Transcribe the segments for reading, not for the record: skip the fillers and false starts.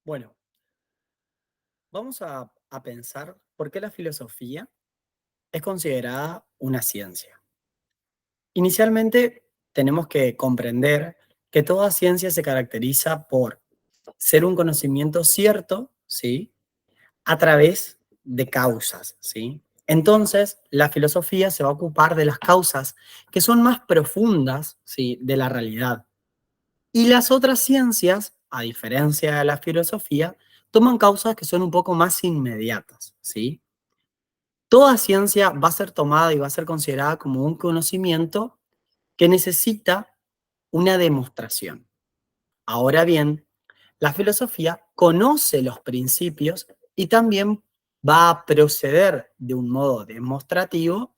Bueno, vamos a pensar por qué la filosofía es considerada una ciencia. Inicialmente, tenemos que comprender que toda ciencia se caracteriza por ser un conocimiento cierto, ¿sí? A través de causas, ¿sí? Entonces, la filosofía se va a ocupar de las causas que son más profundas, ¿sí? De la realidad. Y las otras ciencias, a diferencia de la filosofía, toman causas que son un poco más inmediatas, ¿sí? Toda ciencia va a ser tomada y va a ser considerada como un conocimiento que necesita una demostración. Ahora bien, la filosofía conoce los principios y también va a proceder de un modo demostrativo,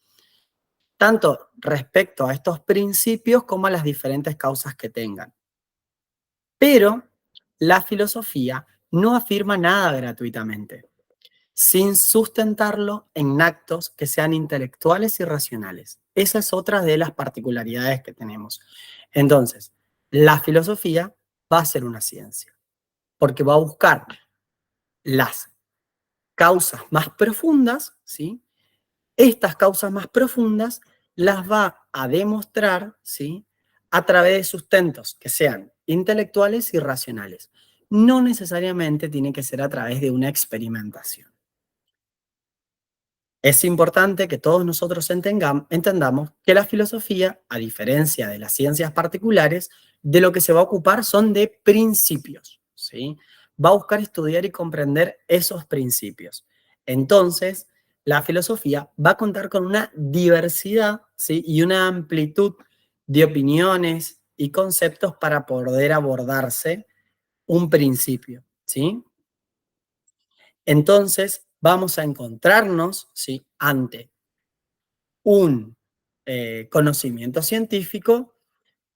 tanto respecto a estos principios como a las diferentes causas que tengan. Pero la filosofía no afirma nada gratuitamente, sin sustentarlo en actos que sean intelectuales y racionales. Esa es otra de las particularidades que tenemos. Entonces, la filosofía va a ser una ciencia, porque va a buscar las causas más profundas, ¿sí? Estas causas más profundas las va a demostrar, ¿sí? A través de sustentos que sean intelectuales y racionales. No necesariamente tiene que ser a través de una experimentación. Es importante que todos nosotros entendamos que la filosofía, a diferencia de las ciencias particulares, de lo que se va a ocupar son de principios, ¿sí? Va a buscar estudiar y comprender esos principios. Entonces, la filosofía va a contar con una diversidad, ¿sí? Y una amplitud de opiniones y conceptos para poder abordarse un principio, ¿sí? Entonces, vamos a encontrarnos, ¿sí? Ante un conocimiento científico,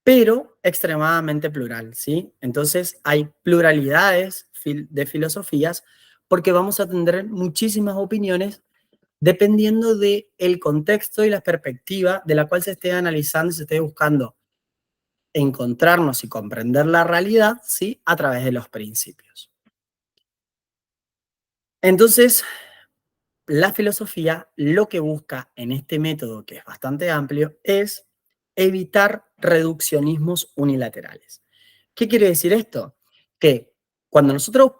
pero extremadamente plural, ¿sí? Entonces hay pluralidades de filosofías porque vamos a tener muchísimas opiniones dependiendo del contexto y la perspectiva de la cual se esté analizando y se esté buscando encontrarnos y comprender la realidad, ¿sí? A través de los principios. Entonces, la filosofía lo que busca en este método, que es bastante amplio, es evitar reduccionismos unilaterales. ¿Qué quiere decir esto? Que cuando nosotros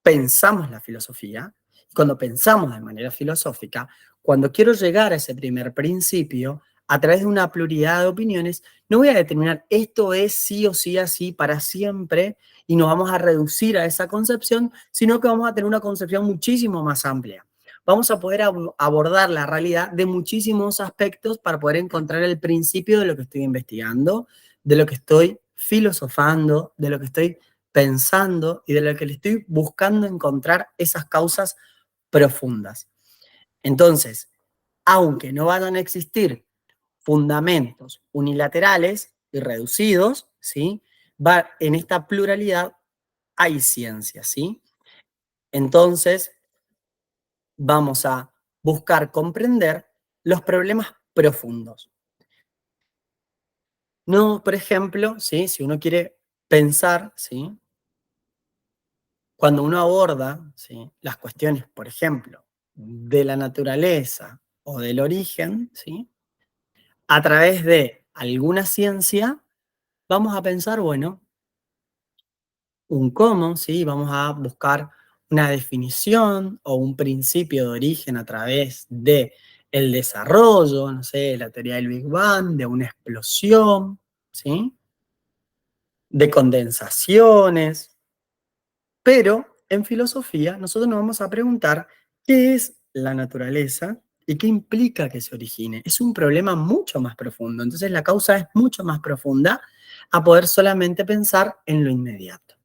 pensamos la filosofía, cuando pensamos de manera filosófica, cuando quiero llegar a ese primer principio, a través de una pluralidad de opiniones, no voy a determinar esto es sí o sí así para siempre y nos vamos a reducir a esa concepción, sino que vamos a tener una concepción muchísimo más amplia. Vamos a poder abordar la realidad de muchísimos aspectos para poder encontrar el principio de lo que estoy investigando, de lo que estoy filosofando, de lo que estoy pensando y de lo que le estoy buscando encontrar esas causas profundas. Entonces, aunque no van a existir fundamentos unilaterales y reducidos, ¿sí? Va, en esta pluralidad hay ciencia, ¿sí? Entonces, vamos a buscar comprender los problemas profundos. No, por ejemplo, ¿sí? Si uno quiere pensar, ¿sí? Cuando uno aborda, ¿sí? Las cuestiones, por ejemplo, de la naturaleza o del origen, ¿sí? A través de alguna ciencia, vamos a pensar, bueno, un cómo, ¿sí? Vamos a buscar una definición o un principio de origen a través de el desarrollo, no sé, la teoría del Big Bang, de una explosión, ¿sí? De condensaciones, pero en filosofía nosotros nos vamos a preguntar qué es la naturaleza y qué implica que se origine. Es un problema mucho más profundo, entonces la causa es mucho más profunda a poder solamente pensar en lo inmediato.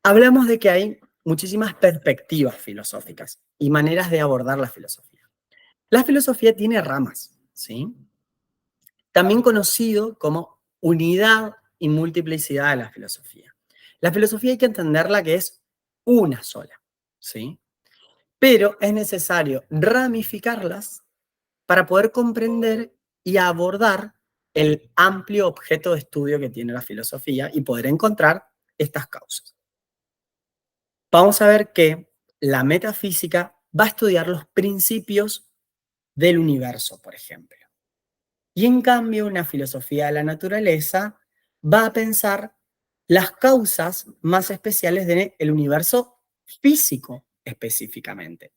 Hablamos de que hay muchísimas perspectivas filosóficas y maneras de abordar la filosofía. La filosofía tiene ramas, ¿sí? También conocido como unidad y multiplicidad de la filosofía. La filosofía hay que entenderla que es una sola, ¿sí? Pero es necesario ramificarlas para poder comprender y abordar el amplio objeto de estudio que tiene la filosofía y poder encontrar estas causas. Vamos a ver que la metafísica va a estudiar los principios del universo, por ejemplo. Y en cambio, una filosofía de la naturaleza va a pensar las causas más especiales del universo físico específicamente.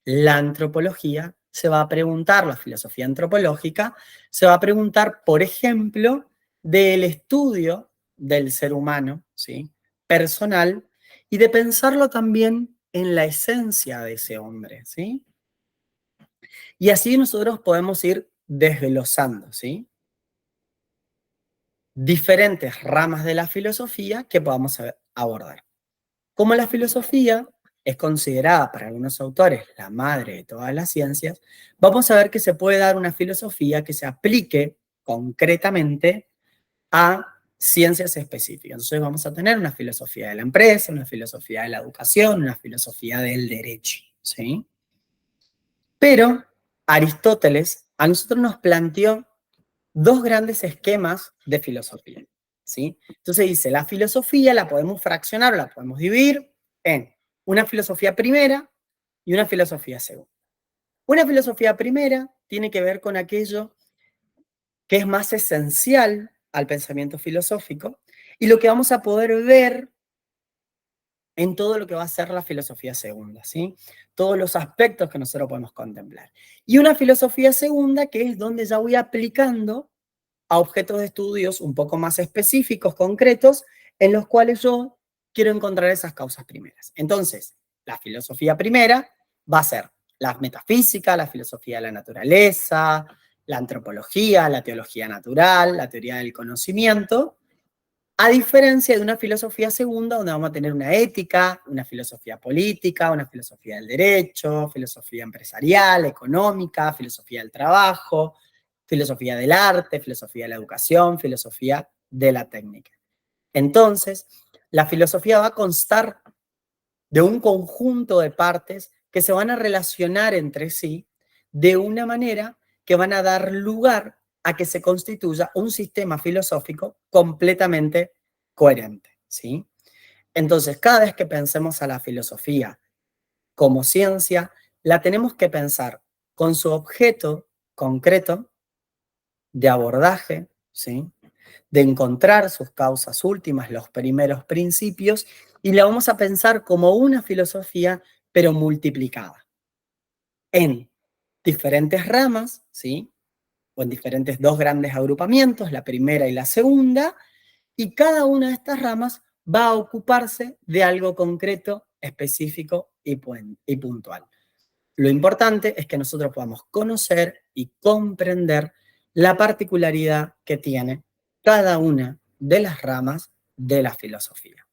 La antropología se va a preguntar, la filosofía antropológica, se va a preguntar, por ejemplo, del estudio del ser humano, ¿sí? Personal, y de pensarlo también en la esencia de ese hombre, ¿sí? Y así nosotros podemos ir desglosando, ¿sí? Diferentes ramas de la filosofía que podamos abordar. Como la filosofía es considerada para algunos autores la madre de todas las ciencias, vamos a ver que se puede dar una filosofía que se aplique concretamente a ciencias específicas. Entonces vamos a tener una filosofía de la empresa, una filosofía de la educación, una filosofía del derecho, ¿sí? Pero Aristóteles a nosotros nos planteó dos grandes esquemas de filosofía, ¿sí? Entonces dice, la filosofía la podemos fraccionar, la podemos dividir en una filosofía primera y una filosofía segunda. Una filosofía primera tiene que ver con aquello que es más esencial al pensamiento filosófico y lo que vamos a poder ver en todo lo que va a ser la filosofía segunda, ¿sí? Todos los aspectos que nosotros podemos contemplar. Y una filosofía segunda que es donde ya voy aplicando a objetos de estudios un poco más específicos, concretos, en los cuales yo quiero encontrar esas causas primeras. Entonces, la filosofía primera va a ser la metafísica, la filosofía de la naturaleza, la antropología, la teología natural, la teoría del conocimiento, a diferencia de una filosofía segunda donde vamos a tener una ética, una filosofía política, una filosofía del derecho, filosofía empresarial, económica, filosofía del trabajo, filosofía del arte, filosofía de la educación, filosofía de la técnica. Entonces, la filosofía va a constar de un conjunto de partes que se van a relacionar entre sí de una manera que van a dar lugar a que se constituya un sistema filosófico completamente coherente, ¿sí? Entonces, cada vez que pensemos a la filosofía como ciencia, la tenemos que pensar con su objeto concreto de abordaje, ¿sí? De encontrar sus causas últimas, los primeros principios, y la vamos a pensar como una filosofía, pero multiplicada en diferentes ramas, ¿sí? O en diferentes dos grandes agrupamientos, la primera y la segunda, y cada una de estas ramas va a ocuparse de algo concreto, específico y puntual. Lo importante es que nosotros podamos conocer y comprender la particularidad que tiene cada una de las ramas de la filosofía.